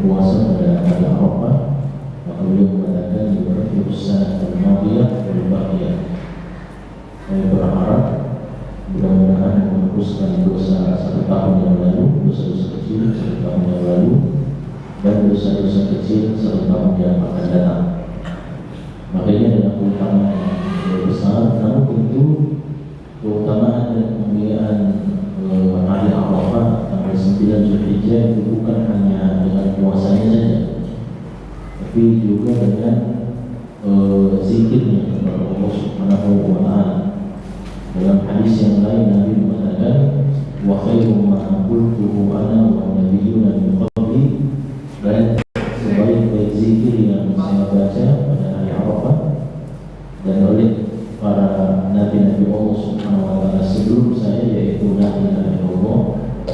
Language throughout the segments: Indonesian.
berpuasa pada hari Arafah, maka beliau mengatakan yukaffiru sanata al-madiyah wal baqiyah. Saya berharap mudah-mudahan menghapuskan dosa 1 tahun yang lalu, dosa-dosa kecil 1 tahun yang lalu, dan dosa-dosa kecil 1 tahun yang akan datang. Makanya adalah keutamaan yang besar, namun tentu keutamaan dan kemuliaan hari Arafah tanggal 9 Zulhijjah itu bukan hanya dengan puasanya saja, tapi juga dengan zikirnya kepada Allah Subhanahu wa Ta'ala. Dalam hadis yang lain Nabi mengatakan, wa khairu ma qultuhu ana wa nabiyyuna min qabli, dan sebaik-baik zikir yang saya baca pada hari Arafah dan oleh para nabi-nabi Allah Subhanahu wa Ta'ala sebelum saya, yaitu la ilaha illallah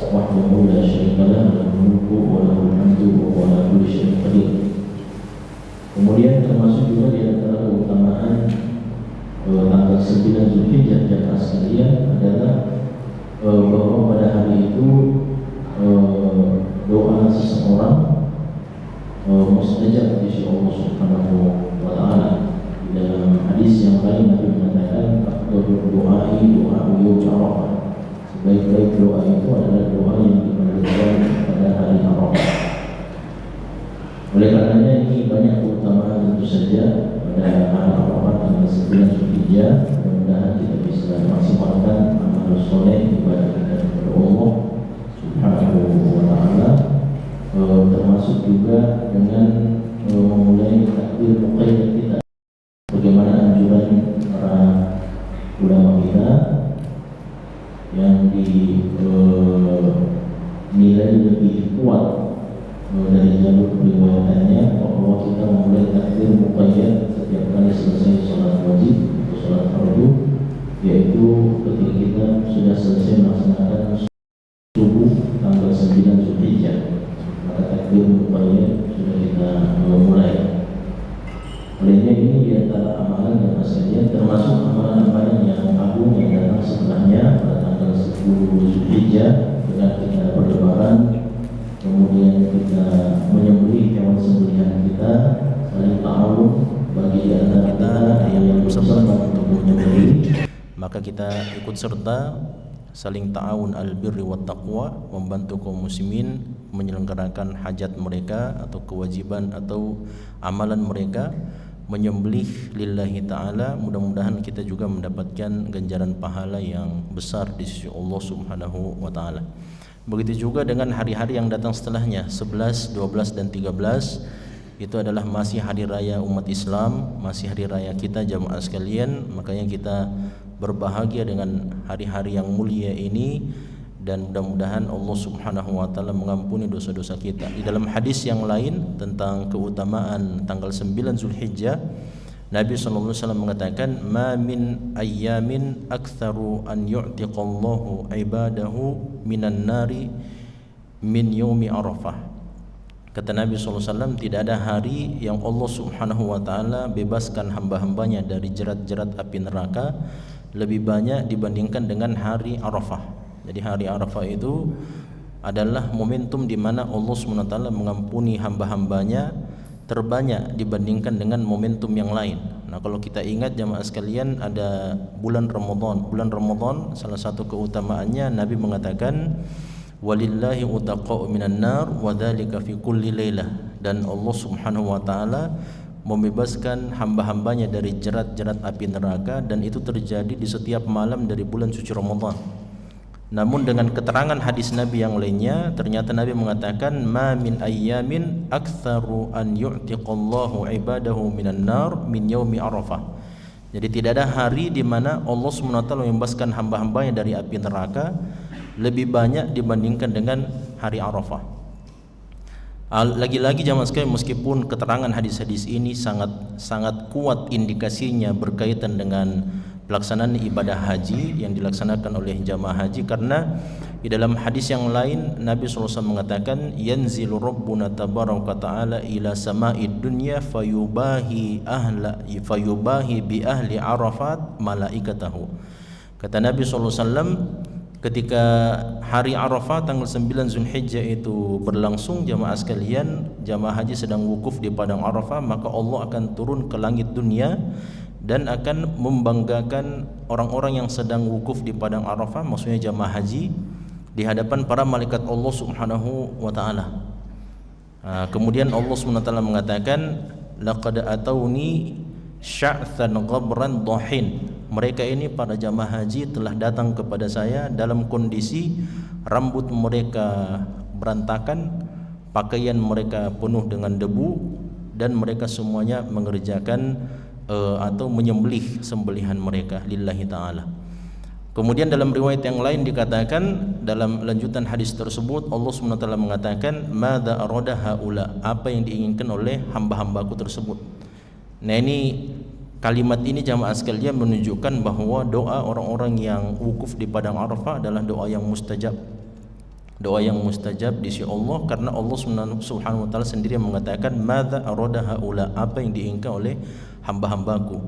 wahdahu la syarika lah, lahul mulku wa lahul hamdu wa huwa ala kulli syai'in qadir. Kemudian termasuk juga di antara keutamaan tanggal 9 Zulhijjah jamaah sekalian adalah bahwa pada hari itu doa seseorang mustajab di sisi Allah Subhanahu wa Ta'ala. Di dalam hadis yang lain Nabi mengatakan afdhalul du'ai du'a'u yaum Arafah. Sebaik-baik doa itu adalah doa yang dipanjatkan pada hari Arafah. Oleh karenanya ini banyak keutamaan tentu saja pada hari Arafah tanggal 9 Zulhijjah. Mudah-mudahan kita bisa maksimalkan amal soleh ibadah kita kepada Allah Subhanahu wa Ta'ala, termasuk juga dengan memulai takbir muqayyad kita, bagaimana anjuran para ulama kita yang dinilai lebih kuat dari jalur riwayatannya, bahwa kita memulai takbir muqayyad setiap kali selesai sholat wajib atau sholat fardu, yaitu ketika kita sudah selesai melaksanakan subuh tanggal 9 Zulhijjah, maka takbir muqayyad sudah kita mulai. Olehnya ini diantara amalan yang saja, termasuk amalan-amalan yang agung yang datang setelahnya pada tanggal 10 Zulhijjah, dengan kita berlebaran, kemudian kita menyembelih hewan sembelihan kita, saling ta'awun bagi antara kita yang bersama untuk menyembelih, maka kita ikut serta saling ta'awun al-birri wa taqwa, membantu kaum muslimin menyelenggarakan hajat mereka atau kewajiban atau amalan mereka, menyembelih lillahi ta'ala. Mudah-mudahan kita juga mendapatkan ganjaran pahala yang besar di sisi Allah Subhanahu wa Ta'ala. Begitu juga dengan hari-hari yang datang setelahnya, 11, 12 dan 13. Itu adalah masih hari raya umat Islam, masih hari raya kita jamaah sekalian. Makanya kita berbahagia dengan hari-hari yang mulia ini, dan mudah-mudahan Allah Subhanahu wa Ta'ala mengampuni dosa-dosa kita. Di dalam hadis yang lain tentang keutamaan tanggal 9 Zulhijjah, Nabi SAW mengatakan, ma min ayyamin aktsaru an yu'tiqallahu ibadahu minan nari min yaumi Arafah. Kata Nabi SAW, tidak ada hari yang Allah Subhanahu wa Ta'ala bebaskan hamba-hambanya dari jerat-jerat api neraka lebih banyak dibandingkan dengan hari Arafah. Jadi hari Arafah itu adalah momentum di mana Allah Subhanahu wa Ta'ala mengampuni hamba-hambanya terbanyak dibandingkan dengan momentum yang lain. Nah, kalau kita ingat jamaah sekalian, ada bulan Ramadan. Bulan Ramadan salah satu keutamaannya Nabi mengatakan, walillahi utaqa'u minan nar wa dzalika fi kulli lailah, dan Allah Subhanahu wa Ta'ala membebaskan hamba-hambanya dari jerat-jerat api neraka, dan itu terjadi di setiap malam dari bulan suci Ramadan. Namun dengan keterangan hadis Nabi yang lainnya, ternyata Nabi mengatakan, ma min ayyamin aktsaru an yu'tiqallahu ibadahu minan nar min yaumi Arafah. Jadi tidak ada hari di mana Allah SWT membebaskan hamba-hambanya dari api neraka lebih banyak dibandingkan dengan hari Arafah. Lagi-lagi jamaah sekalian, meskipun keterangan hadis-hadis ini sangat kuat indikasinya berkaitan dengan pelaksanaan ibadah haji yang dilaksanakan oleh jamaah haji, karena di dalam hadis yang lain Nabi SAW mengatakan, yanzilu rabbuna tabaraka ta'ala ila sama'id dunya fayubahi bi ahli arafat malaikatahu. Kata Nabi SAW, ketika hari Arafah tanggal 9 Zulhijjah itu berlangsung, jamaah sekalian, jamaah haji sedang wukuf di padang Arafah, maka Allah akan turun ke langit dunia dan akan membanggakan orang-orang yang sedang wukuf di padang Arafah, maksudnya jamaah haji, di hadapan para malaikat Allah Subhanahu wa taala. Kemudian Allah Subhanahu wa taala mengatakan, laqad atawni sya'than ghabran dhahin. Mereka ini para jamaah haji telah datang kepada saya dalam kondisi rambut mereka berantakan, pakaian mereka penuh dengan debu, dan mereka semuanya mengerjakan atau menyembelih sembelihan mereka lillahi ta'ala. Kemudian dalam riwayat yang lain dikatakan, dalam lanjutan hadis tersebut Allah SWT mengatakan, madza arada haula, apa yang diinginkan oleh hamba-hambaku tersebut. Nah, ini kalimat ini jamaah sekalian menunjukkan bahwa doa orang-orang yang wukuf di padang Arafah adalah doa yang mustajab. Doa yang mustajab di sisi Allah, karena Allah Subhanahu wa taala sendiri mengatakan, madza arada haula, apa yang diinginkan oleh hamba-hambaku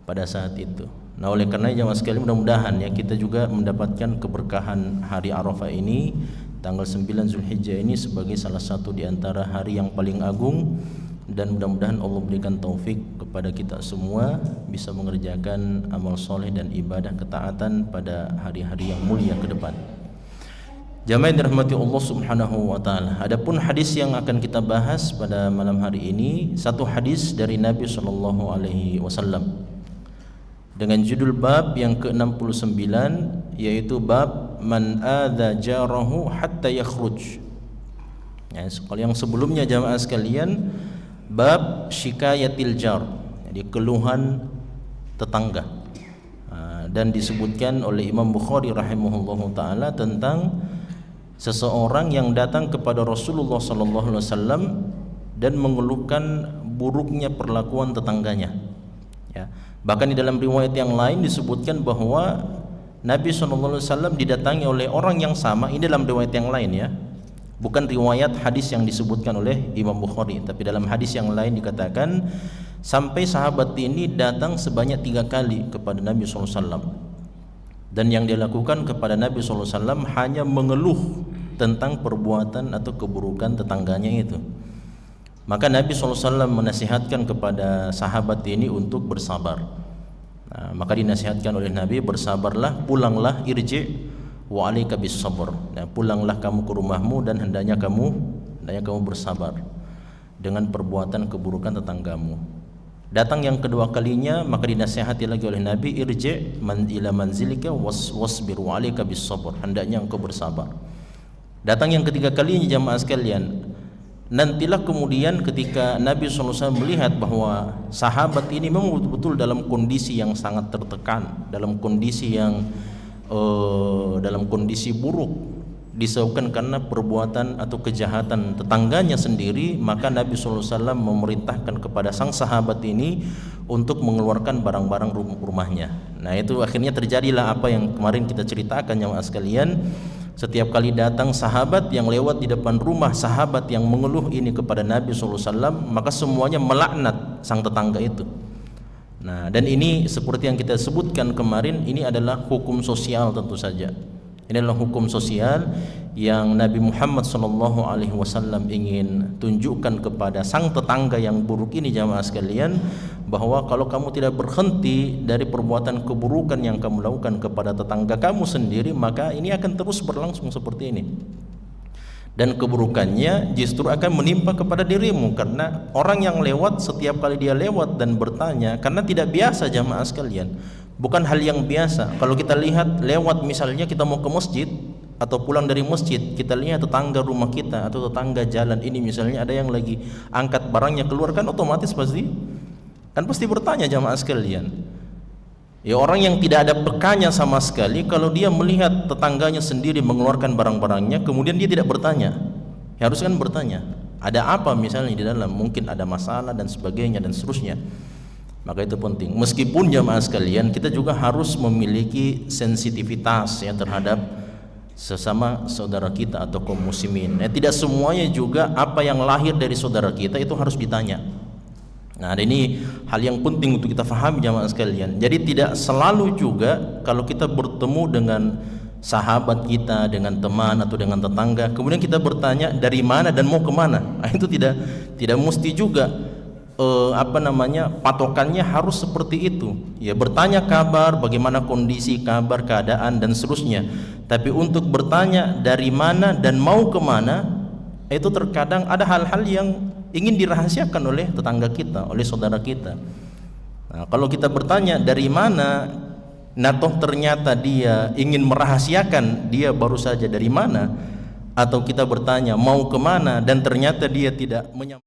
pada saat itu. Nah, oleh karena jamaah sekalian, mudah-mudahan ya kita juga mendapatkan keberkahan hari Arafah ini, tanggal 9 Zulhijjah ini, sebagai salah satu di antara hari yang paling agung, dan mudah-mudahan Allah berikan taufik kepada kita semua bisa mengerjakan amal soleh dan ibadah ketaatan pada hari-hari yang mulia ke depan. Jamaah yang dirahmati Allah Subhanahu wa taala. Adapun hadis yang akan kita bahas pada malam hari ini, satu hadis dari Nabi sallallahu alaihi wasallam dengan judul bab yang ke-69, yaitu bab man adza jarahu hatta yakhruj. Ya, kalau yang sebelumnya jamaah sekalian, bab syikayatil jar, jadi keluhan tetangga, dan disebutkan oleh Imam Bukhari rahimahullahu taala tentang seseorang yang datang kepada Rasulullah sallallahu alaihi wasallam dan mengeluhkan buruknya perlakuan tetangganya. Ya, bahkan di dalam riwayat yang lain disebutkan bahwa Nabi sallallahu alaihi wasallam didatangi oleh orang yang sama. Ini dalam riwayat yang lain ya, bukan riwayat hadis yang disebutkan oleh Imam Bukhari, tapi dalam hadis yang lain dikatakan sampai sahabat ini datang sebanyak 3 kali kepada Nabi SAW, dan yang dia lakukan kepada Nabi SAW hanya mengeluh tentang perbuatan atau keburukan tetangganya itu. Maka Nabi SAW menasihatkan kepada sahabat ini untuk bersabar. Nah, maka dinasihatkan oleh Nabi, bersabarlah, pulanglah, irji' wa alaika bis sabr. Nah, pulanglah kamu ke rumahmu dan hendaknya kamu bersabar dengan perbuatan keburukan tetanggamu. Datang yang kedua kalinya, maka dinasihati lagi oleh Nabi, irji' ila manzilika wasbir wa alaika bis sabr, hendaknya engkau bersabar. Datang yang ketiga kalinya jamaah sekalian, nantilah kemudian ketika Nabi SAW melihat bahwa sahabat ini memang betul-betul dalam kondisi yang sangat tertekan, dalam kondisi yang dalam kondisi buruk, disebabkan karena perbuatan atau kejahatan tetangganya sendiri, maka Nabi SAW memerintahkan kepada sang sahabat ini untuk mengeluarkan barang-barang rumahnya. Nah, itu akhirnya terjadilah apa yang kemarin kita ceritakan jamaah sekalian. Setiap kali datang sahabat yang lewat di depan rumah sahabat yang mengeluh ini kepada Nabi SAW, maka semuanya melaknat sang tetangga itu. Nah, dan ini seperti yang kita sebutkan kemarin, ini adalah hukum sosial tentu saja. Ini adalah hukum sosial yang Nabi Muhammad SAW ingin tunjukkan kepada sang tetangga yang buruk ini jamaah sekalian, bahwa kalau kamu tidak berhenti dari perbuatan keburukan yang kamu lakukan kepada tetangga kamu sendiri, maka ini akan terus berlangsung seperti ini, dan keburukannya justru akan menimpa kepada dirimu. Karena orang yang lewat, setiap kali dia lewat dan bertanya, karena tidak biasa jamaah sekalian, bukan hal yang biasa. Kalau kita lihat lewat, misalnya kita mau ke masjid atau pulang dari masjid, kita lihat tetangga rumah kita atau tetangga jalan ini misalnya ada yang lagi angkat barangnya keluar, kan otomatis pasti bertanya jamaah sekalian. Ya, orang yang tidak ada bekanya sama sekali, kalau dia melihat tetangganya sendiri mengeluarkan barang-barangnya, kemudian dia tidak bertanya, ya harus kan bertanya, ada apa misalnya di dalam, mungkin ada masalah dan sebagainya dan seterusnya. Maka itu penting. Meskipun jamaah sekalian, kita juga harus memiliki sensitivitas ya terhadap sesama saudara kita atau kaum muslimin. Tidak semuanya juga apa yang lahir dari saudara kita itu harus ditanya. Nah, ini hal yang penting untuk kita fahami jamaah sekalian. Jadi tidak selalu juga kalau kita bertemu dengan sahabat kita, dengan teman atau dengan tetangga, kemudian kita bertanya dari mana dan mau kemana. Nah, itu tidak mesti juga patokannya harus seperti itu. Ya, bertanya kabar, bagaimana kondisi, kabar, keadaan dan seterusnya. Tapi untuk bertanya dari mana dan mau kemana, itu terkadang ada hal-hal yang ingin dirahasiakan oleh tetangga kita, oleh saudara kita. Nah, kalau kita bertanya dari mana, nah toh ternyata dia ingin merahasiakan dia baru saja dari mana, atau kita bertanya mau kemana dan ternyata dia tidak menyampaikan.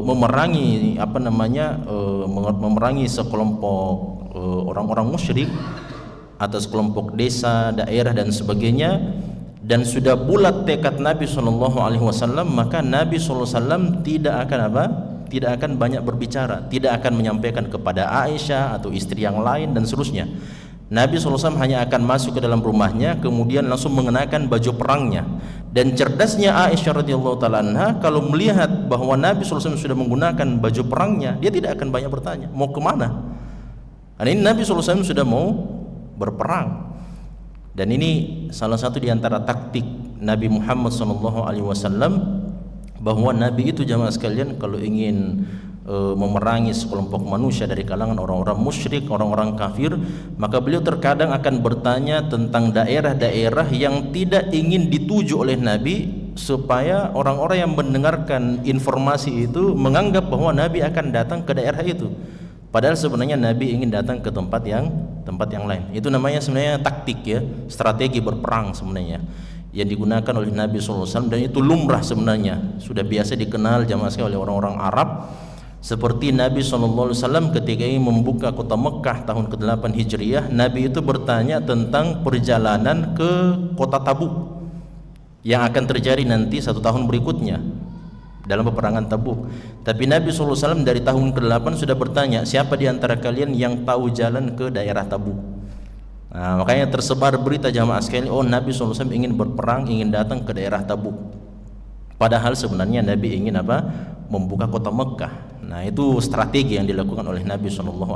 Memerangi memerangi sekelompok orang-orang musyrik atas kelompok desa, daerah dan sebagainya, dan sudah bulat tekad Nabi SAW, maka Nabi SAW tidak akan banyak berbicara, tidak akan menyampaikan kepada Aisyah atau istri yang lain dan seterusnya. Nabi SAW hanya akan masuk ke dalam rumahnya, kemudian langsung mengenakan baju perangnya. Dan cerdasnya Aisyah radhiyallahu taala anha, kalau melihat bahwa Nabi SAW sudah menggunakan baju perangnya, dia tidak akan banyak bertanya mau kemana. Dan ini Nabi SAW sudah mau berperang. Dan ini salah satu di antara taktik Nabi Muhammad SAW, bahwa Nabi itu jamaah sekalian kalau ingin memerangi sekelompok manusia dari kalangan orang-orang musyrik, orang-orang kafir, maka beliau terkadang akan bertanya tentang daerah-daerah yang tidak ingin dituju oleh Nabi, supaya orang-orang yang mendengarkan informasi itu menganggap bahwa Nabi akan datang ke daerah itu, padahal sebenarnya Nabi ingin datang ke tempat yang lain. Itu namanya sebenarnya taktik, ya, strategi berperang sebenarnya yang digunakan oleh Nabi SAW, dan itu lumrah sebenarnya, sudah biasa dikenal jamaah sekalian oleh orang-orang Arab. Seperti Nabi SAW ketika ingin membuka kota Mekah tahun ke-8 Hijriah, Nabi itu bertanya tentang perjalanan ke kota Tabuk yang akan terjadi nanti 1 tahun berikutnya dalam peperangan Tabuk. Tapi Nabi SAW dari tahun ke-8 sudah bertanya, siapa di antara kalian yang tahu jalan ke daerah Tabuk? Nah, makanya tersebar berita jamaah sekalian, oh Nabi SAW ingin berperang, ingin datang ke daerah Tabuk. Padahal sebenarnya Nabi ingin membuka kota Mekah. Nah, itu strategi yang dilakukan oleh Nabi SAW.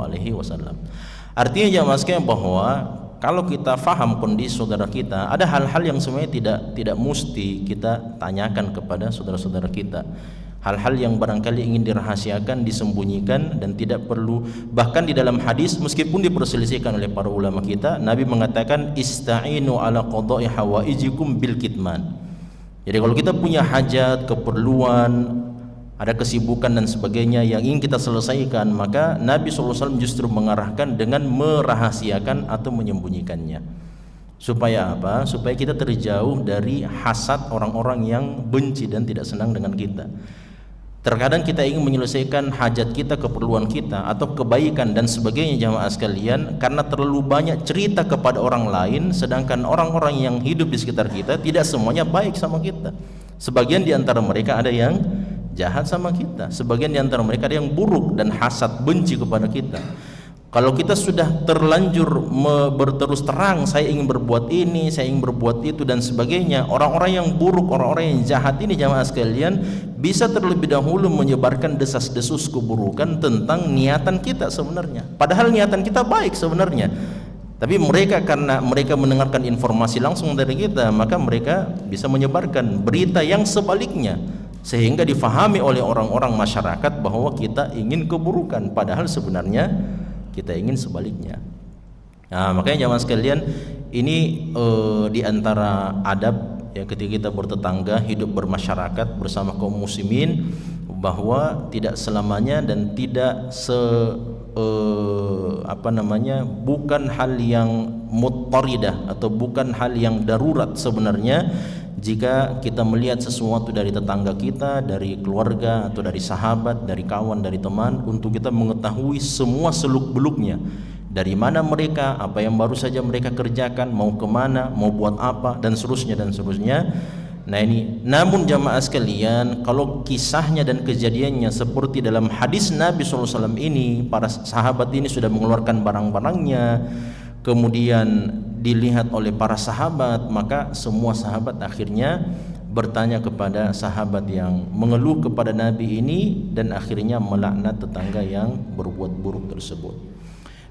Artinya jamaah sekalian bahwa kalau kita faham kondisi saudara kita, ada hal-hal yang sebenarnya tidak mesti kita tanyakan kepada saudara-saudara kita. Hal-hal yang barangkali ingin dirahasiakan, disembunyikan, dan tidak perlu. Bahkan di dalam hadis, meskipun diperselisihkan oleh para ulama kita, Nabi mengatakan ista'inu ala qada'i hawaijikum bil kitman. Jadi kalau kita punya hajat, keperluan, ada kesibukan dan sebagainya yang ingin kita selesaikan, maka Nabi SAW justru mengarahkan dengan merahasiakan atau menyembunyikannya. Supaya apa? Supaya kita terjauh dari hasad orang-orang yang benci dan tidak senang dengan kita. Terkadang kita ingin menyelesaikan hajat kita, keperluan kita, atau kebaikan dan sebagainya jamaah sekalian, karena terlalu banyak cerita kepada orang lain, sedangkan orang-orang yang hidup di sekitar kita tidak semuanya baik sama kita. Sebagian di antara mereka ada yang jahat sama kita, sebagian di antara mereka ada yang buruk dan hasad, benci kepada kita. Kalau kita sudah terlanjur berterus terang, saya ingin berbuat ini, saya ingin berbuat itu dan sebagainya, orang-orang yang buruk, orang-orang yang jahat ini jamaah sekalian bisa terlebih dahulu menyebarkan desas-desus keburukan tentang niatan kita sebenarnya, padahal niatan kita baik sebenarnya. Tapi mereka, karena mereka mendengarkan informasi langsung dari kita, maka mereka bisa menyebarkan berita yang sebaliknya, sehingga difahami oleh orang-orang masyarakat bahwa kita ingin keburukan, padahal sebenarnya kita ingin sebaliknya. Nah, makanya jamaah sekalian, ini di antara adab ya ketika kita bertetangga, hidup bermasyarakat bersama kaum muslimin, bahwa tidak selamanya dan tidak bukan hal yang muttaridah atau bukan hal yang darurat sebenarnya jika kita melihat sesuatu dari tetangga kita, dari keluarga atau dari sahabat, dari kawan, dari teman, untuk kita mengetahui semua seluk-beluknya, dari mana mereka, apa yang baru saja mereka kerjakan, mau kemana, mau buat apa, dan seterusnya dan seterusnya. Nah ini, namun jamaah sekalian, kalau kisahnya dan kejadiannya seperti dalam hadis Nabi SAW ini, para sahabat ini sudah mengeluarkan barang-barangnya, kemudian dilihat oleh para sahabat, maka semua sahabat akhirnya bertanya kepada sahabat yang mengeluh kepada Nabi ini dan akhirnya melaknat tetangga yang berbuat buruk tersebut.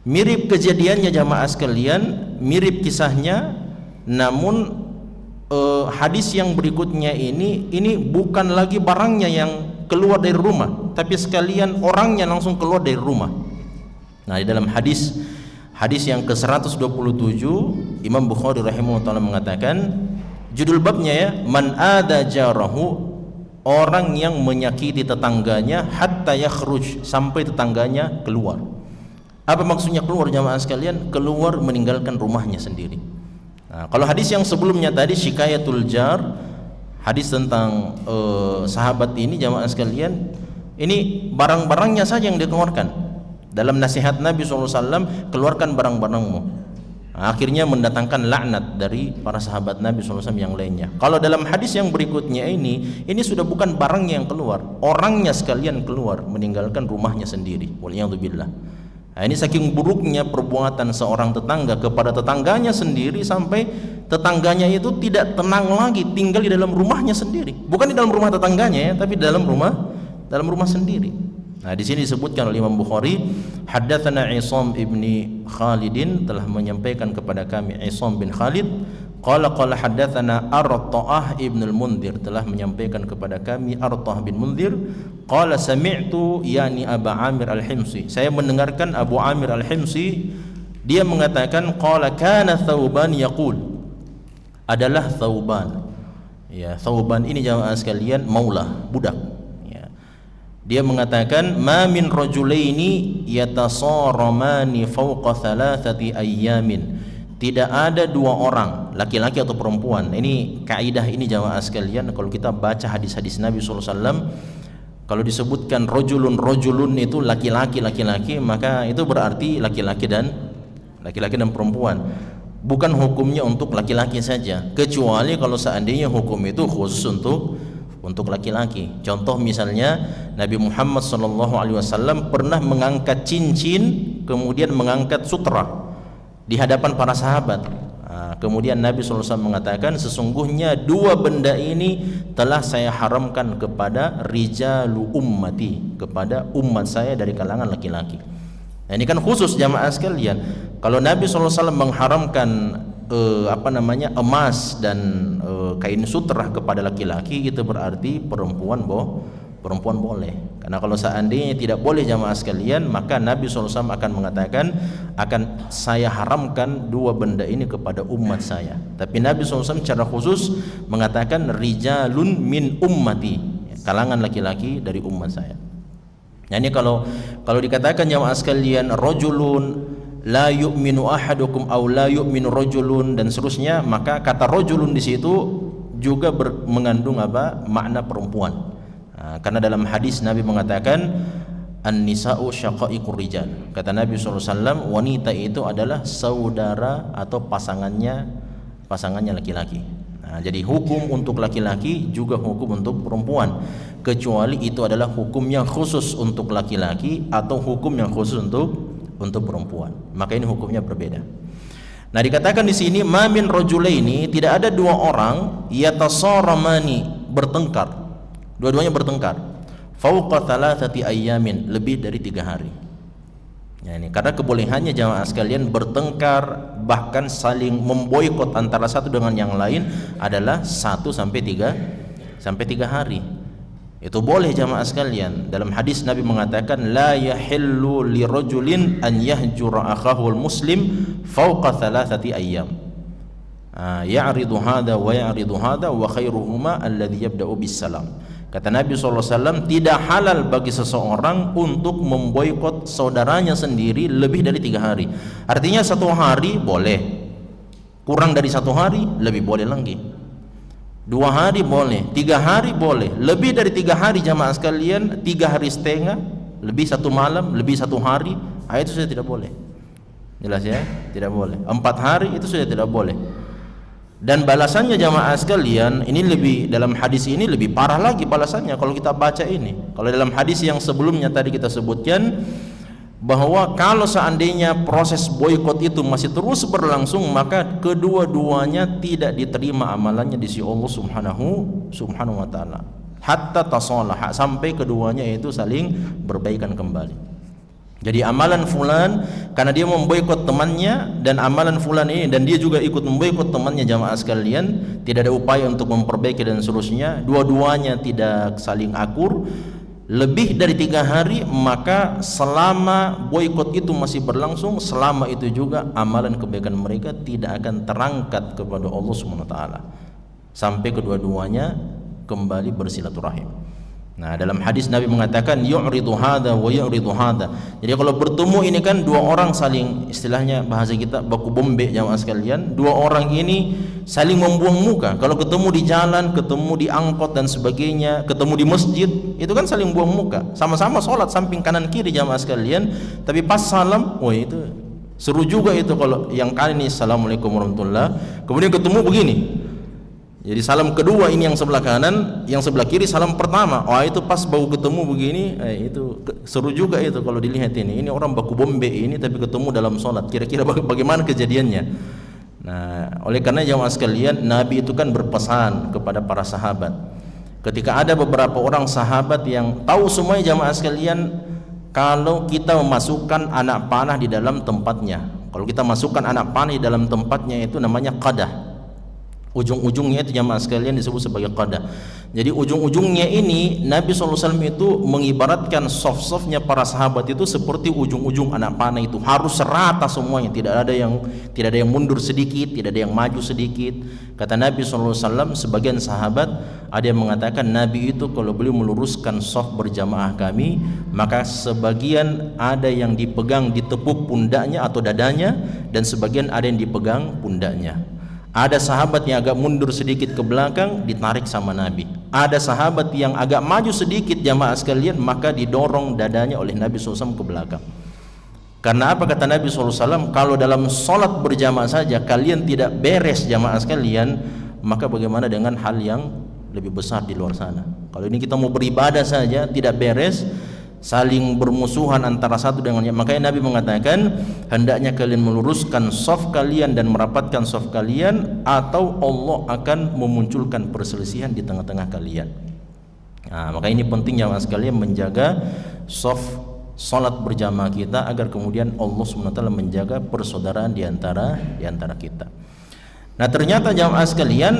Mirip kejadiannya jamaah sekalian, mirip kisahnya, namun hadis yang berikutnya ini bukan lagi barangnya yang keluar dari rumah, tapi sekalian orangnya langsung keluar dari rumah. Nah, di dalam hadis yang ke-127 Imam Bukhari rahimahullah ta'ala mengatakan, judul babnya ya, man ada jarahu, orang yang menyakiti tetangganya hatta yakhruj, sampai tetangganya keluar. Apa maksudnya keluar jamaah sekalian? Keluar meninggalkan rumahnya sendiri. Nah, kalau hadis yang sebelumnya tadi syikayatul jar, hadis tentang sahabat ini jamaah sekalian, ini barang-barangnya saja yang dikeluarkan. Dalam nasihat Nabi SAW, keluarkan barang-barangmu. Nah, akhirnya mendatangkan laknat dari para sahabat Nabi SAW yang lainnya. Kalau dalam hadis yang berikutnya ini sudah bukan barangnya yang keluar, orangnya sekalian keluar meninggalkan rumahnya sendiri. Waliyadzubillah. Nah, ini saking buruknya perbuatan seorang tetangga kepada tetangganya sendiri sampai tetangganya itu tidak tenang lagi tinggal di dalam rumahnya sendiri. Bukan di dalam rumah tetangganya ya, tapi di dalam rumah sendiri. Nah, di sini disebutkan oleh Imam Bukhari, haddatsana Isam ibni Khalidin, telah menyampaikan kepada kami Isam bin Khalid, qala haddatsana Arta'ah ibn al-Mundhir, telah menyampaikan kepada kami Arta'ah bin Mundhir, qala sami'tu yani Abu Amir al-Himsi, saya mendengarkan Abu Amir al-Himsi, dia mengatakan qala kana Thauban yaqul, adalah Thauban. Ya, Thauban ini jamaah sekalian maula, budak. Dia mengatakan, ma min rajulaini yatasaramani fawqa thalathati ayyamin, tidak ada dua orang, laki-laki atau perempuan. Ini kaidah ini jamaah sekalian, kalau kita baca hadis-hadis Nabi SAW, kalau disebutkan rajulun itu laki-laki, maka itu berarti laki-laki dan perempuan. Bukan hukumnya untuk laki-laki saja, kecuali kalau seandainya hukum itu khusus untuk laki-laki. Contoh misalnya Nabi Muhammad SAW pernah mengangkat cincin, kemudian mengangkat sutra di hadapan para sahabat. Kemudian Nabi SAW mengatakan, sesungguhnya dua benda ini telah saya haramkan kepada rijalu ummati, kepada umat saya dari kalangan laki-laki. Nah, ini kan khusus jamaah sekalian. Kalau Nabi SAW mengharamkan emas dan kain sutra kepada laki-laki, itu berarti perempuan boleh. Karena kalau seandainya tidak boleh jamaah sekalian, maka Nabi SAW akan mengatakan, akan saya haramkan dua benda ini kepada umat saya. Tapi Nabi SAW secara khusus mengatakan rijalun min ummati, kalangan laki-laki dari umat saya. Nah, ini kalau dikatakan jamaah sekalian rajulun la yu'minu ahadukum aw la yu'minu rajulun dan seterusnya, maka kata rajulun di situ juga mengandung makna perempuan. Karena dalam hadis Nabi mengatakan an-nisa'u syaqaiqur rijal. Kata Nabi SAW, wanita itu adalah saudara atau pasangannya laki-laki. Nah, jadi hukum untuk laki-laki juga hukum untuk perempuan, kecuali itu adalah hukum yang khusus untuk laki-laki atau hukum yang khusus untuk perempuan, maka ini hukumnya berbeda. Nah, dikatakan di sini ma min rajulaini, tidak ada dua orang yatasaramani, bertengkar, dua-duanya bertengkar, fauqa thalathati ayyamin, lebih dari 3 hari. Ya, ini karena kebolehannya jamaah sekalian bertengkar, bahkan saling memboikot antara satu dengan yang lain adalah 1 sampai 3 hari. Itu boleh jamaah sekalian. Dalam hadis Nabi mengatakan, la yahillu lirajulin an yahjura akhahu almuslim fawqa thalathati ayyam. Ya'ridu hadha wa ya'ridu hadha wa khairuhuma alladhi yabda'u bis salam. Kata Nabi SAW, tidak halal bagi seseorang untuk memboikot saudaranya sendiri lebih dari 3 hari. Artinya 1 hari boleh, kurang dari 1 hari lebih boleh lagi, 2 hari boleh, 3 hari boleh, lebih dari 3 hari jamaah sekalian, 3 hari setengah, lebih 1 malam, lebih 1 hari, itu sudah tidak boleh. Jelas ya, tidak boleh. 4 hari itu sudah tidak boleh. Dan balasannya jamaah sekalian, ini lebih, dalam hadis ini lebih parah lagi balasannya kalau kita baca ini. Kalau dalam hadis yang sebelumnya tadi kita sebutkan bahwa kalau seandainya proses boikot itu masih terus berlangsung, maka kedua-duanya tidak diterima amalannya di sisi Allah Subhanahu wa taala. Hatta tasalah, sampai keduanya itu saling berbaikan kembali. Jadi amalan fulan karena dia memboikot temannya, dan amalan fulan ini dan dia juga ikut memboikot temannya jamaah sekalian, tidak ada upaya untuk memperbaiki dan seterusnya, dua-duanya tidak saling akur lebih dari 3 hari, maka selama boikot itu masih berlangsung, selama itu juga amalan kebaikan mereka tidak akan terangkat kepada Allah Subhanahu wa taala sampai kedua-duanya kembali bersilaturahim. Nah, dalam hadis Nabi mengatakan yu'ridu hadza wa yu'ridu hadza. Jadi kalau bertemu ini kan 2 orang saling, istilahnya bahasa kita baku bombe jamaah sekalian, 2 orang ini saling membuang muka. Kalau ketemu di jalan, ketemu di angkot dan sebagainya, ketemu di masjid, itu kan saling buang muka. Sama-sama sholat samping kanan kiri jamaah sekalian, tapi pas salam, wah itu seru juga itu. Kalau yang kali ini assalamualaikum warahmatullahi, kemudian ketemu begini. Jadi salam kedua ini yang sebelah kanan, yang sebelah kiri salam pertama. Oh itu pas baru ketemu begini, itu seru juga itu kalau dilihat ini. Ini orang baku bombe ini tapi ketemu dalam sholat. Kira-kira bagaimana kejadiannya? Nah, oleh karena jamaah sekalian, Nabi itu kan berpesan kepada para sahabat. Ketika ada beberapa orang sahabat yang tahu semuanya jamaah sekalian, kalau kita memasukkan anak panah di dalam tempatnya, kalau kita masukkan anak panah di dalam tempatnya itu namanya qadah. Ujung-ujungnya itu jamaah sekalian disebut sebagai qadah. Jadi ujung-ujungnya ini Nabi SAW itu mengibaratkan soft-softnya para sahabat itu seperti ujung-ujung anak panah, itu harus serata semuanya, tidak ada yang mundur sedikit, tidak ada yang maju sedikit. Kata Nabi SAW, sebagian sahabat ada yang mengatakan Nabi itu kalau beliau meluruskan soft berjamaah kami, maka sebagian ada yang dipegang ditepuk pundaknya atau dadanya, dan sebagian ada yang dipegang pundaknya. Ada sahabat yang agak mundur sedikit ke belakang, ditarik sama Nabi. Ada sahabat yang agak maju sedikit jamaah sekalian, maka didorong dadanya oleh Nabi SAW ke belakang. Karena apa kata Nabi SAW? Kalau dalam sholat berjamaah saja kalian tidak beres jamaah sekalian, maka bagaimana dengan hal yang lebih besar di luar sana? Kalau ini kita mau beribadah saja tidak beres, saling bermusuhan antara satu dengan yang, makanya Nabi mengatakan hendaknya kalian meluruskan shaf kalian dan merapatkan shaf kalian, atau Allah akan memunculkan perselisihan di tengah-tengah kalian. Nah, maka ini penting jamaah sekalian menjaga shaf salat berjamaah kita agar kemudian Allah SWT menjaga persaudaraan di antara kita. Nah, ternyata jamaah sekalian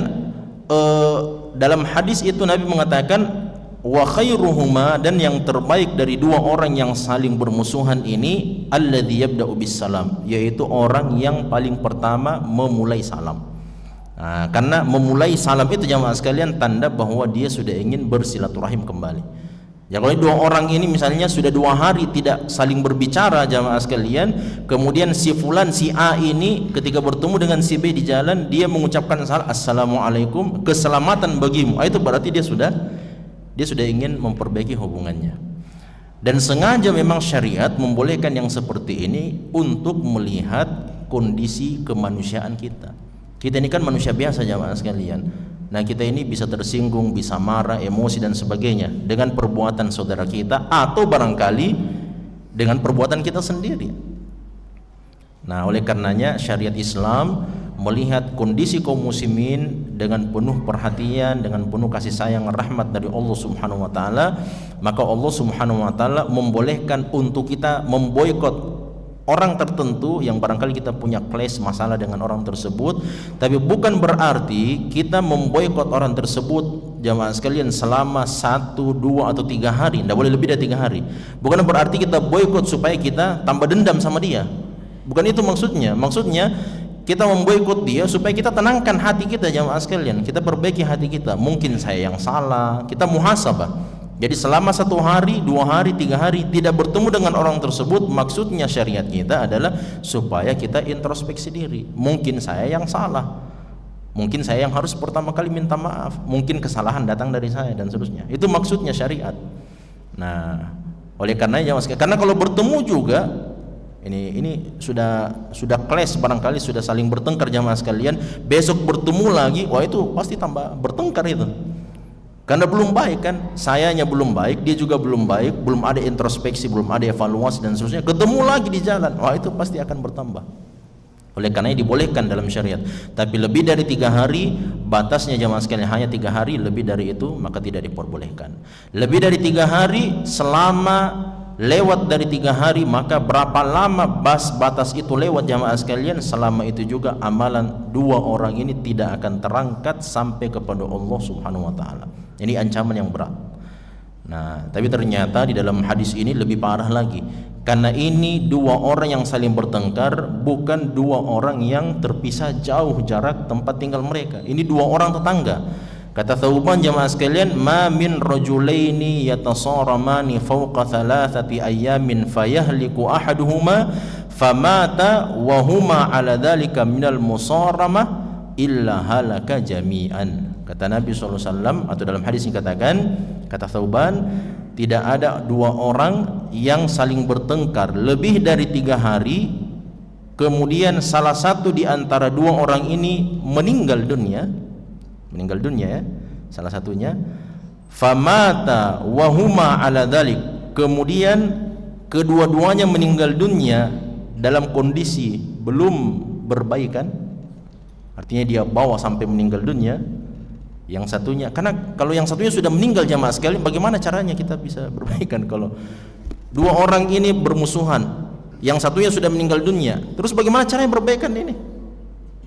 dalam hadis itu Nabi mengatakan wa khairuhuma, dan yang terbaik dari 2 orang yang saling bermusuhan ini alladzi yabda'u bis salam, yaitu orang yang paling pertama memulai salam. Nah, karena memulai salam itu jamaah sekalian tanda bahwa dia sudah ingin bersilaturahim kembali. Ya, kalau 2 orang ini misalnya sudah 2 hari tidak saling berbicara jamaah sekalian, kemudian si fulan si A ini ketika bertemu dengan si B di jalan, dia mengucapkan assalamualaikum, keselamatan bagimu, itu berarti dia sudah ingin memperbaiki hubungannya. Dan sengaja memang syariat membolehkan yang seperti ini untuk melihat kondisi kemanusiaan kita. Kita ini kan manusia biasa jamaah sekalian. Nah, kita ini bisa tersinggung, bisa marah, emosi dan sebagainya dengan perbuatan saudara kita, atau barangkali dengan perbuatan kita sendiri. Nah, oleh karenanya syariat Islam melihat kondisi kaum muslimin dengan penuh perhatian, dengan penuh kasih sayang rahmat dari Allah Subhanahu wa taala, maka Allah Subhanahu wa taala membolehkan untuk kita memboikot orang tertentu yang barangkali kita punya clash masalah dengan orang tersebut, tapi bukan berarti kita memboikot orang tersebut jamaah sekalian selama 1, 2 atau 3 hari, tidak boleh lebih dari 3 hari. Bukan berarti kita boikot supaya kita tambah dendam sama dia. Bukan itu maksudnya. Maksudnya kita memboikot dia supaya kita tenangkan hati kita jamaah sekalian, kita perbaiki hati kita. Mungkin saya yang salah, kita muhasabah. Jadi selama 1 hari, 2 hari, 3 hari tidak bertemu dengan orang tersebut, maksudnya syariat kita adalah supaya kita introspeksi diri. Mungkin saya yang salah, mungkin saya yang harus pertama kali minta maaf, mungkin kesalahan datang dari saya dan seterusnya. Itu maksudnya syariat. Nah, oleh karenanya karena kalau bertemu juga ini sudah clash, barangkali sudah saling bertengkar jamaah sekalian, besok bertemu lagi, wah itu pasti tambah bertengkar itu. Karena belum baik kan, sayanya belum baik, dia juga belum baik, belum ada introspeksi, belum ada evaluasi dan seterusnya, ketemu lagi di jalan, wah itu pasti akan bertambah. Oleh karena dibolehkan dalam syariat, tapi lebih dari 3 hari, batasnya jamaah sekalian hanya 3 hari, lebih dari itu maka tidak diperbolehkan. Lebih dari 3 hari, selama lewat dari 3 hari, maka berapa lama batas itu lewat jamaah sekalian, selama itu juga amalan 2 orang ini tidak akan terangkat sampai kepada Allah Subhanahu wa taala. Ini ancaman yang berat. Nah, tapi ternyata di dalam hadis ini lebih parah lagi. Karena ini 2 orang yang saling bertengkar, bukan 2 orang yang terpisah jauh jarak tempat tinggal mereka. Ini 2 orang tetangga. Kata Thauban jamaah sekalian, ma min rajulaini yatasaramani fawqa 3 ayyamin fayahliku ahaduhuma famata wa huma ala dhalika minal musaramah illa halaka jami'an. Kata Nabi SAW, atau dalam hadis ini katakan, kata Thauban, tidak ada 2 orang yang saling bertengkar lebih dari 3 hari, kemudian salah satu di antara 2 orang ini meninggal dunia ya, salah satunya, famata wa huma ala dhalik, kemudian kedua-duanya meninggal dunia dalam kondisi belum berbaikan, artinya dia bawa sampai meninggal dunia. Yang satunya, karena kalau yang satunya sudah meninggal jamaah sekalian, bagaimana caranya kita bisa berbaikan kalau 2 orang ini bermusuhan, yang satunya sudah meninggal dunia, terus bagaimana caranya berbaikan ini?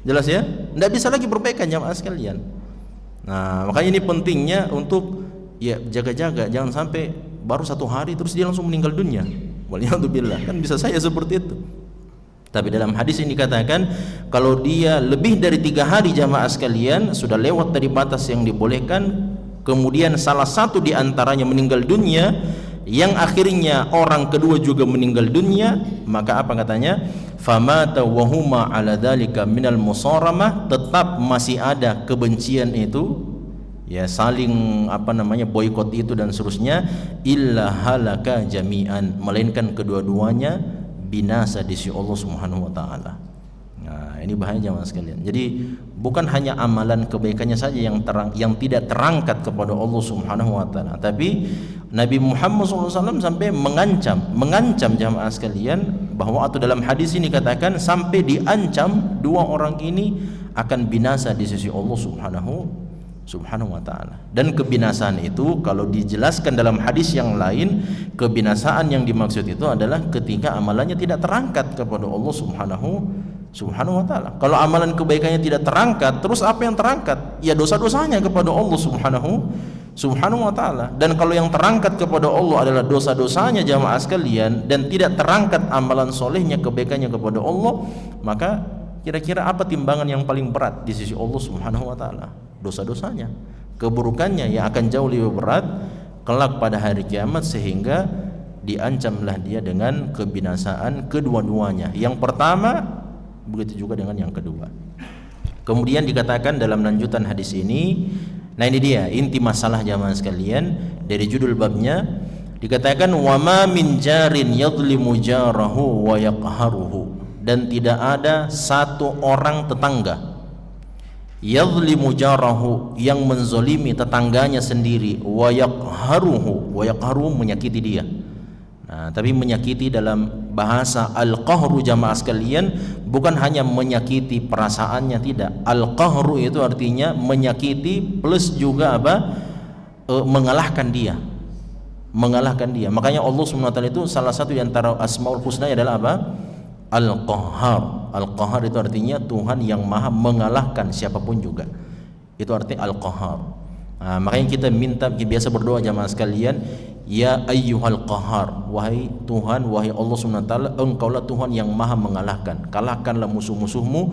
Jelas ya, tidak bisa lagi berbaikan jamaah sekalian. Nah, makanya ini pentingnya untuk ya jaga-jaga, jangan sampai baru 1 hari terus dia langsung meninggal dunia. Waliyadzubillah, kan bisa saya seperti itu. Tapi dalam hadis ini dikatakan kalau dia lebih dari 3 hari jamaah sekalian sudah lewat dari batas yang dibolehkan, kemudian salah satu di antaranya meninggal dunia, yang akhirnya orang kedua juga meninggal dunia, maka apa katanya? Famata wa huma ala dzalika minal musaramah, tetap masih ada kebencian itu, ya saling boikot itu dan seterusnya, illa halaka jami'an, melainkan kedua-duanya binasa di sisi Allah Subhanahu wa taala. Nah, ini bahaya jamaah sekalian. Jadi bukan hanya amalan kebaikannya saja yang tidak terangkat kepada Allah Subhanahu wa taala, tapi Nabi Muhammad SAW sampai mengancam jamaah sekalian bahwa, atau dalam hadis ini katakan sampai diancam 2 orang ini akan binasa di sisi Allah Subhanahu wa ta'ala. Dan kebinasaan itu kalau dijelaskan dalam hadis yang lain, kebinasaan yang dimaksud itu adalah ketika amalannya tidak terangkat kepada Allah Subhanahu wa ta'ala. Kalau amalan kebaikannya tidak terangkat, terus apa yang terangkat? Ya dosa-dosanya kepada Allah Subhanahu wa ta'ala. Dan kalau yang terangkat kepada Allah adalah dosa-dosanya jamaah sekalian, dan tidak terangkat amalan solehnya, kebaikannya kepada Allah, maka kira-kira apa timbangan yang paling berat di sisi Allah Subhanahu wa ta'ala? Dosa-dosanya, keburukannya yang akan jauh lebih berat kelak pada hari kiamat, sehingga diancamlah dia dengan kebinasaan kedua-duanya. Yang pertama, begitu juga dengan yang kedua. Kemudian dikatakan dalam lanjutan hadis ini, nah ini dia inti masalah jamaah sekalian dari judul babnya, dikatakan wa ma min jarin yadhlimu jarahu wa yaqharuhu, dan tidak ada 1 orang tetangga yadhlimu jarahu, yang menzolimi tetangganya sendiri, wa yaqharuhu menyakiti dia. Nah, tapi menyakiti dalam bahasa al-qahru jamaah sekalian bukan hanya menyakiti perasaannya, tidak. Al-qahru itu artinya menyakiti plus juga mengalahkan dia. Makanya Allah SWT itu salah satu di antara Asmaul Husna adalah apa? Al-Qahhar. Al-Qahhar itu artinya Tuhan yang maha mengalahkan siapapun juga. Itu artinya Al-Qahhar. Nah, makanya kita biasa berdoa jamaah sekalian, ya ayyuhal qahhar, wahai Tuhan, wahai Allah SWT, engkaulah Tuhan yang maha mengalahkan. Kalahkanlah musuh-musuhmu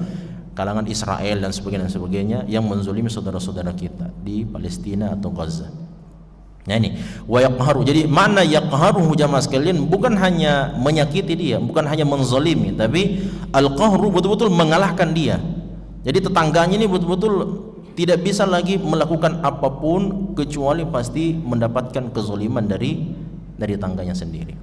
kalangan Israel dan sebagainya yang menzalimi saudara-saudara kita di Palestina atau Gaza. Nah ini wa yaqharu. Jadi makna yaqharuhu jamaah sekalian bukan hanya menyakiti dia, bukan hanya menzalimi, tapi al-qahru betul-betul mengalahkan dia. Jadi tetangganya ini betul-betul tidak bisa lagi melakukan apapun kecuali pasti mendapatkan kezaliman dari tangganya sendiri.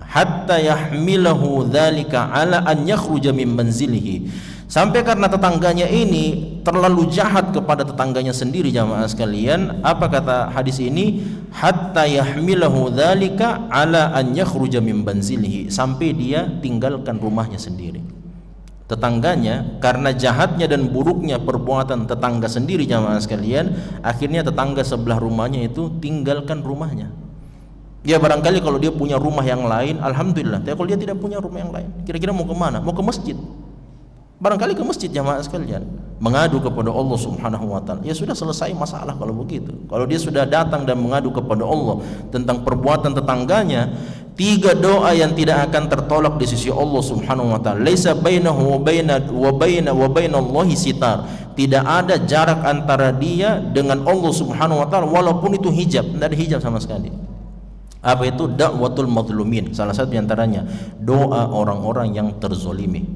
Hatta yahmilahu dzalika ala an yakhruja min manzilihi, sampai karena tetangganya ini terlalu jahat kepada tetangganya sendiri jamaah sekalian. Apa kata hadis ini? Hatta yahmilahu dzalika ala an yakhruja min manzilihi, sampai dia tinggalkan rumahnya sendiri. Tetangganya karena jahatnya dan buruknya perbuatan tetangga sendiri jamaah sekalian, akhirnya tetangga sebelah rumahnya itu tinggalkan rumahnya. Ya barangkali kalau dia punya rumah yang lain, alhamdulillah. Tapi kalau dia tidak punya rumah yang lain, kira-kira mau kemana? Mau ke masjid. Barangkali ke masjid jamaah sekalian, mengadu kepada Allah Subhanahu wa ta'ala. Ya sudah selesai masalah kalau begitu. Kalau dia sudah datang dan mengadu kepada Allah tentang perbuatan tetangganya, 3 doa yang tidak akan tertolak di sisi Allah Subhanahu wa ta'ala. Laisa bainahu wa bainallahi sitar. Tidak ada jarak antara dia dengan Allah Subhanahu wa ta'ala walaupun itu hijab, tidak ada hijab sama sekali. Apa itu? Da'watul mazlumin. Salah satu antaranya doa orang-orang yang terzolimi.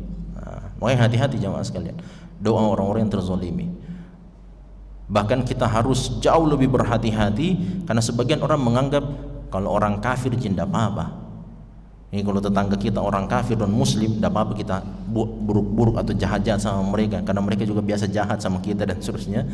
Makanya hati-hati jamaah sekalian, doa orang-orang yang terzolimi. Bahkan kita harus jauh lebih berhati-hati, karena sebagian orang menganggap kalau orang kafir tidak apa-apa. Ini kalau tetangga kita orang kafir dan muslim, tidak apa-apa kita buruk-buruk atau jahat-jahat sama mereka, karena mereka juga biasa jahat sama kita dan seterusnya.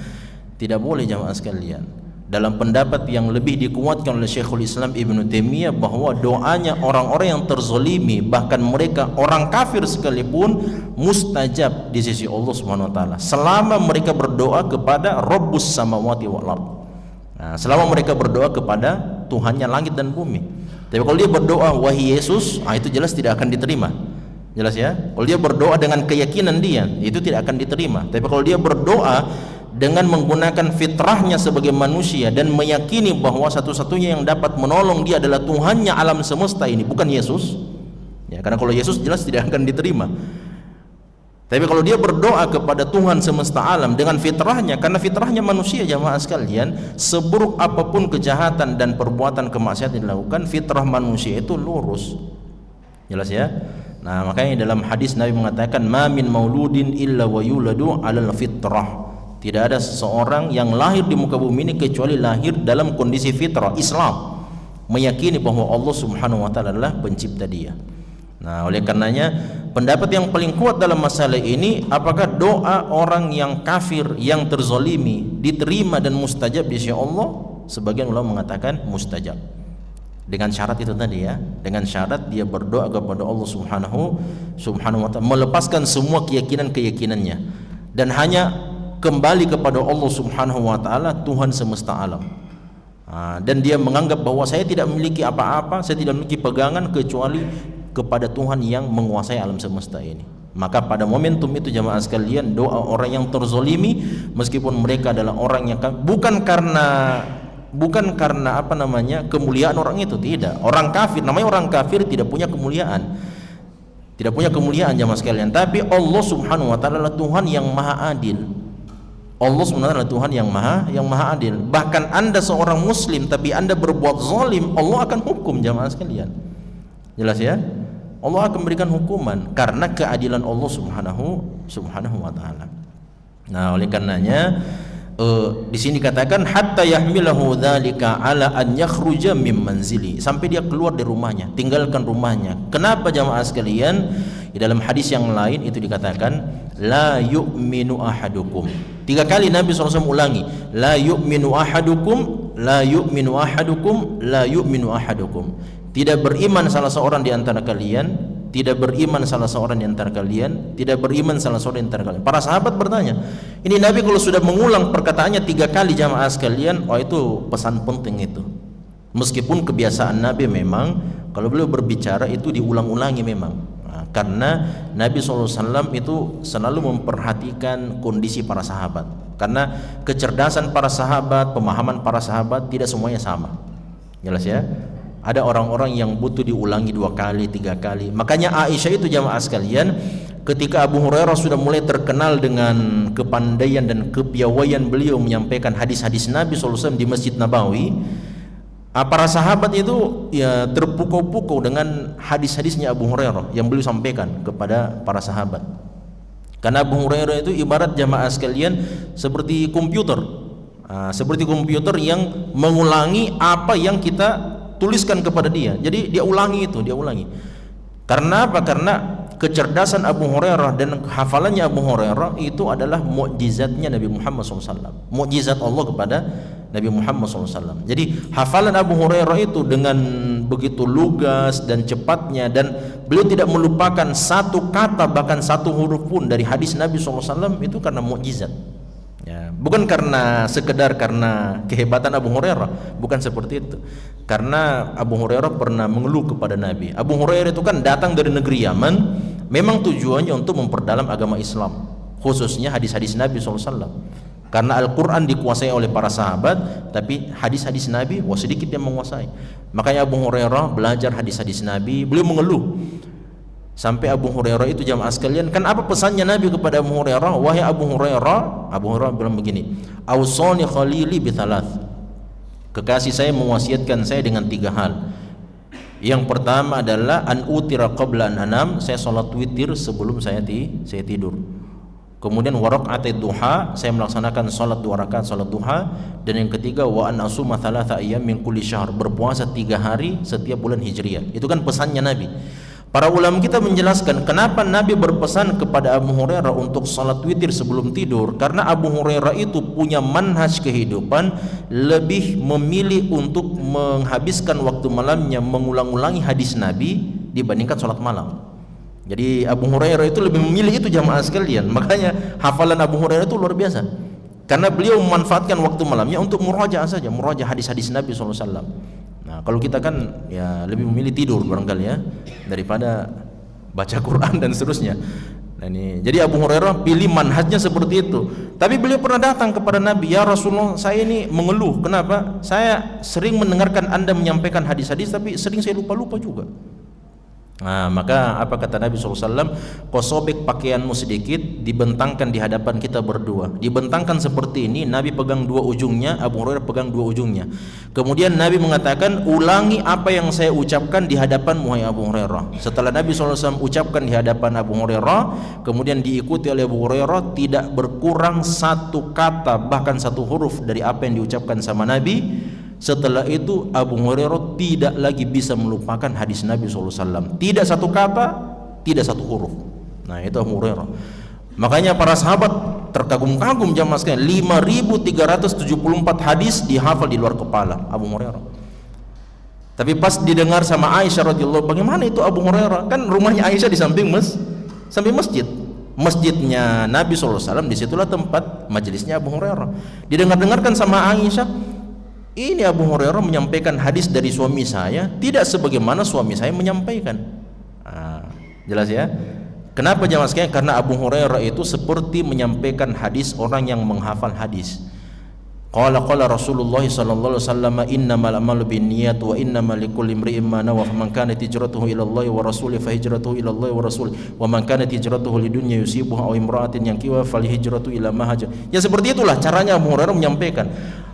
Tidak boleh jamaah sekalian. Dalam pendapat yang lebih dikuatkan oleh Syekhul Islam Ibn Taimiyah, bahwa doanya orang-orang yang terzolimi, bahkan mereka orang kafir sekalipun, mustajab di sisi Allah Subhanahu wa ta'ala selama mereka berdoa kepada Rabbus samawati wal ardh. Selama mereka berdoa kepada Tuhannya langit dan bumi. Tapi kalau dia berdoa wahai Yesus, itu jelas tidak akan diterima. Jelas ya? Kalau dia berdoa dengan keyakinan dia, itu tidak akan diterima. Tapi kalau dia berdoa dengan menggunakan fitrahnya sebagai manusia dan meyakini bahwa satu-satunya yang dapat menolong dia adalah Tuhannya alam semesta ini, bukan Yesus. Ya, karena kalau Yesus jelas tidak akan diterima. Tapi kalau dia berdoa kepada Tuhan semesta alam dengan fitrahnya, karena fitrahnya manusia jamaah sekalian, seburuk apapun kejahatan dan perbuatan kemaksiatan yang dilakukan, fitrah manusia itu lurus. Jelas ya? Nah, makanya dalam hadis Nabi mengatakan, "Ma min mauludin illa wa yuladu 'alal fitrah." Tidak ada seseorang yang lahir di muka bumi ini kecuali lahir dalam kondisi fitrah Islam, meyakini bahwa Allah Subhanahu wa ta'ala adalah pencipta dia. Nah, oleh karenanya pendapat yang paling kuat dalam masalah ini, apakah doa orang yang kafir yang terzolimi diterima dan mustajab di sisi Allah? Sebagian ulama mengatakan mustajab, dengan syarat itu tadi ya, dengan syarat dia berdoa kepada Allah Subhanahu wa ta'ala, melepaskan semua keyakinan-keyakinannya dan hanya kembali kepada Allah Subhanahu wa ta'ala, Tuhan semesta alam. Dan dia menganggap bahwa saya tidak memiliki apa-apa, saya tidak memiliki pegangan kecuali kepada Tuhan yang menguasai alam semesta ini. Maka pada momentum itu jamaah sekalian, doa orang yang terzolimi, meskipun mereka adalah orang yang bukan karena apa namanya kemuliaan orang itu, tidak. Orang kafir, namanya orang kafir tidak punya kemuliaan, tidak punya kemuliaan jamaah sekalian. Tapi Allah Subhanahu wa ta'ala adalah Tuhan yang maha adil. Allah sebenarnya adalah Tuhan yang maha adil. Bahkan Anda seorang muslim tapi Anda berbuat zalim, Allah akan hukum jamaah sekalian. Jelas ya? Allah akan memberikan hukuman karena keadilan Allah Subhanahu wa ta'ala. Nah, oleh karenanya di sini katakan hatta yahmilahu dzalika ala an yakhruja min manzili, sampai dia keluar dari rumahnya, tinggalkan rumahnya. Kenapa jamaah sekalian? Di dalam hadis yang lain itu dikatakan la yu'minu ahadukum. 3 kali Nabi SAW ulangi, la yu'minu ahadukum, la yu'minu ahadukum, la yu'minu ahadukum. Tidak beriman salah seorang di antara kalian, tidak beriman salah seorang di antara kalian, tidak beriman salah seorang di antara kalian. Para sahabat bertanya, ini Nabi kalau sudah mengulang perkataannya 3 kali jamaah sekalian, itu pesan penting itu. Meskipun kebiasaan Nabi memang kalau beliau berbicara itu diulang-ulangi memang. Karena Nabi SAW itu selalu memperhatikan kondisi para sahabat, karena kecerdasan para sahabat, pemahaman para sahabat tidak semuanya sama. Jelas ya? Ada orang-orang yang butuh diulangi 2 kali, 3 kali. Makanya Aisyah itu jamaah sekalian, ketika Abu Hurairah sudah mulai terkenal dengan kepandaian dan kepiawaian beliau menyampaikan hadis-hadis Nabi SAW di Masjid Nabawi, para sahabat itu ya terpukau-pukau dengan hadis-hadisnya Abu Hurairah yang beliau sampaikan kepada para sahabat. Karena Abu Hurairah itu ibarat jamaah sekalian seperti komputer, seperti komputer yang mengulangi apa yang kita tuliskan kepada dia. Jadi dia ulangi itu, dia ulangi. Karena apa? Karena kecerdasan Abu Hurairah dan hafalannya Abu Hurairah itu adalah mukjizatnya Nabi Muhammad SAW, mukjizat Allah kepada Nabi Muhammad SAW. Jadi hafalan Abu Hurairah itu dengan begitu lugas dan cepatnya, dan beliau tidak melupakan satu kata bahkan satu huruf pun dari hadis Nabi SAW, itu karena mukjizat. Ya, bukan karena sekedar karena kehebatan Abu Hurairah, bukan seperti itu. Karena Abu Hurairah pernah mengeluh kepada Nabi. Abu Hurairah itu kan datang dari negeri Yaman, memang tujuannya untuk memperdalam agama Islam, khususnya hadis-hadis Nabi SAW. Karena Al-Quran dikuasai oleh para sahabat, tapi hadis-hadis Nabi sedikit yang menguasai. Makanya Abu Hurairah belajar hadis-hadis Nabi. Beliau mengeluh sampai Abu Hurairah itu jamaah sekalian, kan apa pesannya Nabi kepada Abu Hurairah? Wahai Abu Hurairah, Abu Hurairah bilang begini, Ausani khalili bithalath, kekasih saya mewasiatkan saya dengan 3 hal. Yang pertama adalah an utira qabla an anam, saya salat witir sebelum saya tidur. Kemudian waraqatit duha, saya melaksanakan salat 2 rakaat salat duha. Dan yang ketiga wa an asuma thalatha ayyam min kulli syahr, berpuasa 3 hari setiap bulan Hijriah. Itu kan pesannya Nabi. Para ulama kita menjelaskan kenapa Nabi berpesan kepada Abu Hurairah untuk salat witir sebelum tidur. Karena Abu Hurairah itu punya manhaj kehidupan, lebih memilih untuk menghabiskan waktu malamnya mengulang-ulangi hadis Nabi dibandingkan salat malam. Jadi Abu Hurairah itu lebih memilih itu jamaah sekalian. Makanya hafalan Abu Hurairah itu luar biasa, karena beliau memanfaatkan waktu malamnya untuk murajaah saja, murajaah hadis-hadis Nabi SAW. Nah, kalau kita kan ya lebih memilih tidur barangkali ya daripada baca Quran dan seterusnya. Nah, ini jadi Abu Hurairah pilih manhajnya seperti itu. Tapi beliau pernah datang kepada Nabi, ya Rasulullah, saya ini mengeluh. Kenapa? Saya sering mendengarkan Anda menyampaikan hadis-hadis, tapi sering saya lupa-lupa juga. Nah, maka apa kata Nabi SAW? Kau sobek pakaianmu sedikit, dibentangkan di hadapan kita berdua. Dibentangkan seperti ini, Nabi pegang 2 ujungnya, Abu Hurairah pegang 2 ujungnya. Kemudian Nabi mengatakan, ulangi apa yang saya ucapkan di hadapan wahai Abu Hurairah. Setelah Nabi SAW ucapkan di hadapan Abu Hurairah, kemudian diikuti oleh Abu Hurairah, tidak berkurang 1 kata bahkan 1 huruf dari apa yang diucapkan sama Nabi. Setelah itu Abu Hurairah tidak lagi bisa melupakan hadis Nabi SAW. Tidak 1 kata, tidak 1 huruf. Nah, itu Abu Hurairah. Makanya para sahabat terkagum-kagum jamaah sekalian, 5.374 hadis dihafal di luar kepala Abu Hurairah. Tapi pas didengar sama Aisyah radhiyallahu, bagaimana itu Abu Hurairah? Kan rumahnya Aisyah di samping masjid. Masjidnya Nabi SAW, disitulah tempat majelisnya Abu Hurairah. Didengar-dengarkan sama Aisyah, ini Abu Hurairah menyampaikan hadis dari suami saya tidak sebagaimana suami saya menyampaikan. Jelas ya? Kenapa jamaah sekalian? Karena Abu Hurairah itu seperti menyampaikan hadis orang yang menghafal hadis. Qala Rasulullah sallallahu alaihi wasallam, innamal a'malu binniyat wa innamal likulli imri'in ma nawa, faman kanat hijratuhu ila Allah wa rasulihi fa hijratuhu ila Allah wa rasulihi, wa man kanat hijratuhu lidunya yusibuha aw imra'atin yankiwa fal hijratu ila ma hajar. Ya seperti itulah caranya Abu Hurairah menyampaikan.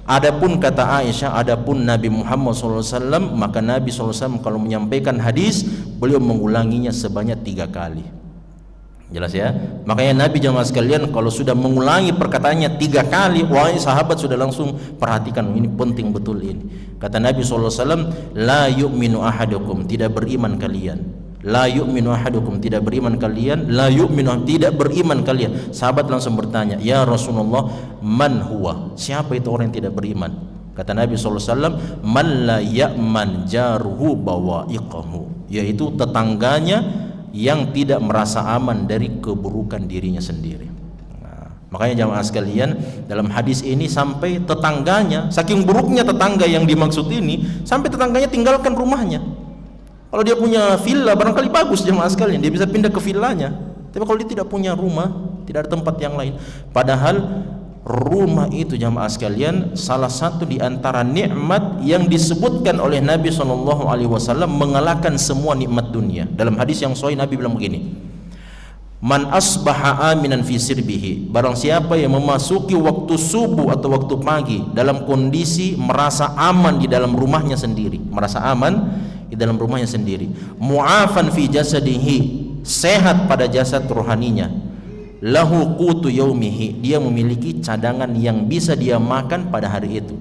Adapun kata Aisyah, adapun Nabi Muhammad SAW, maka Nabi SAW kalau menyampaikan hadis, beliau mengulanginya sebanyak 3 kali. Jelas ya? Makanya Nabi jamaah sekalian kalau sudah mengulangi perkataannya 3 kali, wahai sahabat sudah langsung perhatikan, ini penting betul ini. Kata Nabi SAW, la yu'minu ahadukum, tidak beriman kalian. La yu'minu ahadukum, tidak beriman kalian. La yu'minu, tidak beriman kalian. Sahabat langsung bertanya, ya Rasulullah, man huwa, siapa itu orang yang tidak beriman? Kata Nabi SAW, man la ya'man jaruhu bawa'iqahu, yaitu tetangganya yang tidak merasa aman dari keburukan dirinya sendiri. Makanya jamaah sekalian, dalam hadis ini sampai tetangganya, saking buruknya tetangga yang dimaksud ini, sampai tetangganya tinggalkan rumahnya. Kalau dia punya villa barangkali bagus jemaah sekalian, dia bisa pindah ke villanya. Tapi kalau dia tidak punya rumah, tidak ada tempat yang lain. Padahal Rumah itu jamaah sekalian salah satu di antara nikmat yang disebutkan oleh Nabi SAW mengalahkan semua nikmat dunia. Dalam hadis yang sahih Nabi bilang begini, man asbaha aminan fi sirbihi, barang siapa yang memasuki waktu subuh atau waktu pagi dalam kondisi merasa aman di dalam rumahnya sendiri, merasa aman di dalam rumahnya sendiri, mu'afan fi jasadihi, sehat pada jasad rohaninya, lahu qutu yaumihi, dia memiliki cadangan yang bisa dia makan pada hari itu.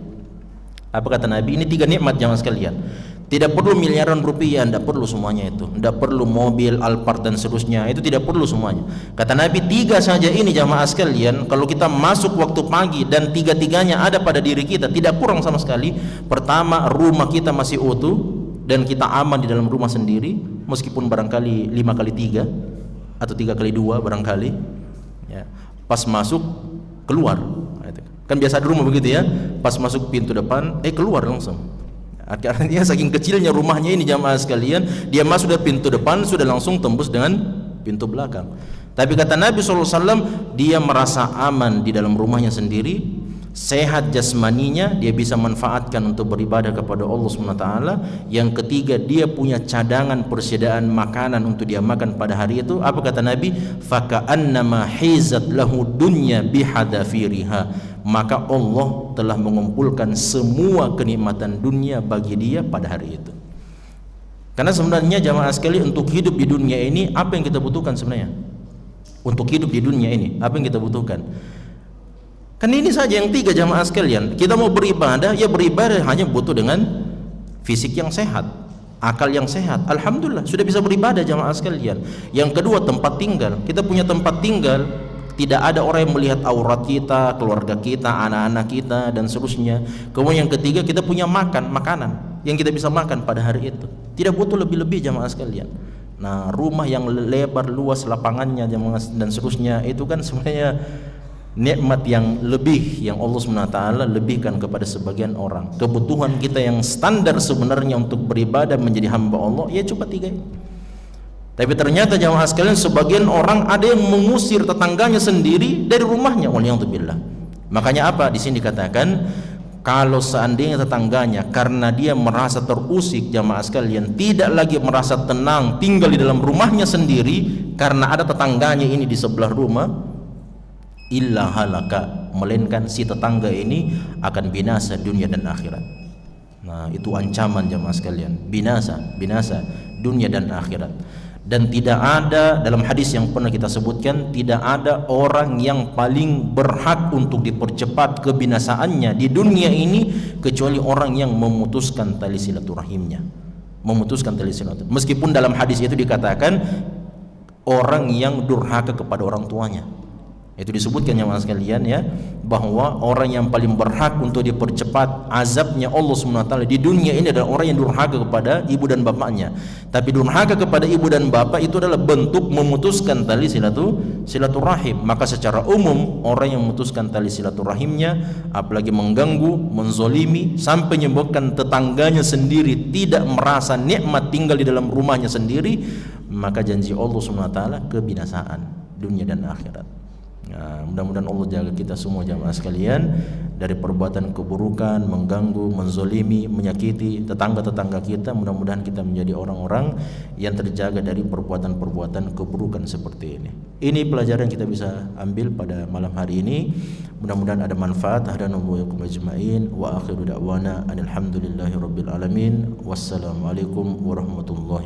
Apa kata Nabi? Ini 3 nikmat jamaah sekalian. Tidak perlu miliaran rupiah, tidak perlu semuanya itu, tidak perlu mobil, Alphard dan seterusnya, itu tidak perlu semuanya. Kata Nabi 3 saja ini jamaah sekalian, kalau kita masuk waktu pagi dan 3-tiganya ada pada diri kita, tidak kurang sama sekali. Pertama, rumah kita masih utuh dan kita aman di dalam rumah sendiri, meskipun barangkali 5 kali 3 atau 3 kali 2 barangkali ya. Pas masuk keluar, kan biasa di rumah begitu ya, pas masuk pintu depan keluar langsung. Artinya saking kecilnya rumahnya ini jamaah sekalian, dia masuk dari pintu depan sudah langsung tembus dengan pintu belakang. Tapi kata Nabi SAW, dia merasa aman di dalam rumahnya sendiri, sehat jasmaninya, dia bisa manfaatkan untuk beribadah kepada Allah SWT. Yang ketiga, dia punya cadangan persediaan makanan untuk dia makan pada hari itu. Apa kata Nabi? Faka'annama hizat lahu dunya bihadafiriha, maka Allah telah mengumpulkan semua kenikmatan dunia bagi dia pada hari itu. Karena sebenarnya jamaah sekali, untuk hidup di dunia ini apa yang kita butuhkan sebenarnya? Untuk hidup di dunia ini apa yang kita butuhkan? Kan ini saja yang 3 jamaah sekalian. Kita mau beribadah, ya beribadah hanya butuh dengan fisik yang sehat, akal yang sehat. Alhamdulillah sudah bisa beribadah jamaah sekalian. Yang kedua, tempat tinggal. Kita punya tempat tinggal, tidak ada orang yang melihat aurat kita, keluarga kita, anak-anak kita dan seterusnya. Kemudian yang ketiga, kita punya makanan yang kita bisa makan pada hari itu. Tidak butuh lebih-lebih jamaah sekalian. Nah, rumah yang lebar, luas lapangannya jamaah dan seterusnya, itu kan sebenarnya nikmat yang lebih yang Allah SWT lebihkan kepada sebagian orang. Kebutuhan kita yang standar sebenarnya untuk beribadah menjadi hamba Allah, ya cuma 3 ini. Tapi ternyata jamaah sekalian, sebagian orang ada yang mengusir tetangganya sendiri dari rumahnya. Waliyadzubillah. Makanya apa? Di sini dikatakan, kalau seandainya tetangganya karena dia merasa terusik jamaah sekalian, tidak lagi merasa tenang tinggal di dalam rumahnya sendiri karena ada tetangganya ini di sebelah rumah, illa halaka, melainkan si tetangga ini akan binasa dunia dan akhirat. Nah, itu ancaman jamaah sekalian, binasa dunia dan akhirat. Dan tidak ada, dalam hadis yang pernah kita sebutkan, tidak ada orang yang paling berhak untuk dipercepat kebinasaannya di dunia ini kecuali orang yang memutuskan tali silaturahimnya, memutuskan tali silaturahim. Meskipun dalam hadis itu dikatakan orang yang durhaka kepada orang tuanya, itu disebutkan jamaah sekalian ya, bahwa orang yang paling berhak untuk dipercepat azabnya Allah SWT di dunia ini adalah orang yang durhaka kepada ibu dan bapaknya. Tapi durhaka kepada ibu dan bapak itu adalah bentuk memutuskan tali silaturahim. Maka secara umum orang yang memutuskan tali silaturahimnya, apalagi mengganggu, menzolimi sampai menyebabkan tetangganya sendiri tidak merasa nikmat tinggal di dalam rumahnya sendiri, maka janji Allah SWT kebinasaan dunia dan akhirat. Nah, mudah-mudahan Allah jaga kita semua jamaah sekalian dari perbuatan keburukan, mengganggu, menzolimi, menyakiti tetangga-tetangga kita. Mudah-mudahan kita menjadi orang-orang yang terjaga dari perbuatan-perbuatan keburukan seperti ini. Ini pelajaran yang kita bisa ambil pada malam hari ini. Mudah-mudahan ada manfaat. Hadanallahi ajma'in wa akhiru da'wana alhamdulillahi rabbil alamin. Wassalamualaikum warahmatullahi